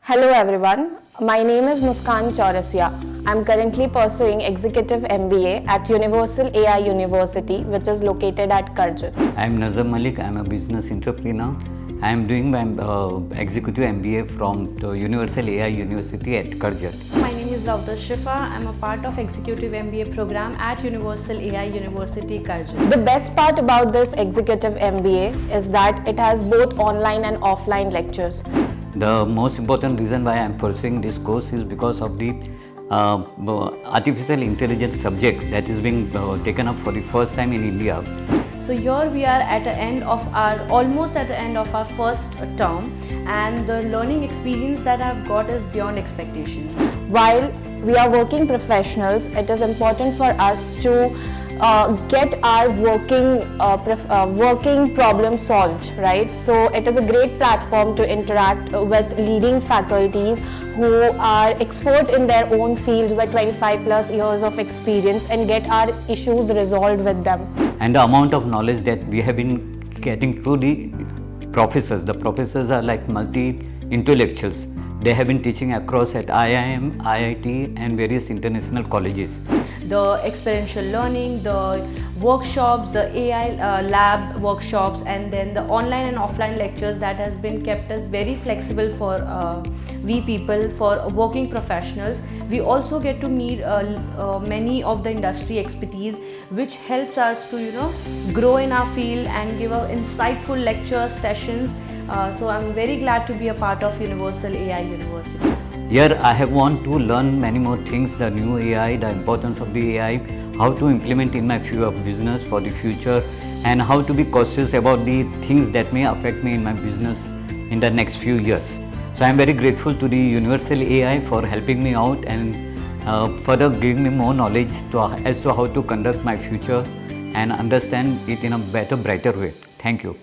Hello everyone, my name is Muskan Chaurasia. I am currently pursuing Executive MBA at Universal AI University, which is located at Karjat. I am Nazar Malik. I am a business entrepreneur. I am doing my Executive MBA from the Universal AI University at Karjat. My name is Ravda Shifa. I am a part of Executive MBA program at Universal AI University, Karjat. The best part about this Executive MBA is that it has both online and offline lectures. The most important reason why I am pursuing this course is because of the artificial intelligence subject that is being taken up for the first time in India. So here we are at the end of almost at the end of our first term, and the learning experience that I've got is beyond expectations. While we are working professionals, it is important for us to get our working problem solved, right? So it is a great platform to interact with leading faculties who are expert in their own field with 25 plus years of experience and get our issues resolved with them. And the amount of knowledge that we have been getting through the professors are like multi-intellectuals. They have been teaching across at IIM, IIT and various international colleges. The experiential learning, the workshops, the AI lab workshops, and then the online and offline lectures that has been kept us very flexible for we people, for working professionals. We also get to meet many of the industry expertise, which helps us to grow in our field and give insightful lecture sessions. So I'm very glad to be a part of Universal AI University. Here I have want to learn many more things, the new AI, the importance of the AI, how to implement in my field of business for the future, and how to be cautious about the things that may affect me in my business in the next few years. So I am very grateful to the Universal AI for helping me out and further giving me more knowledge as to how to conduct my future and understand it in a better, brighter way. Thank you.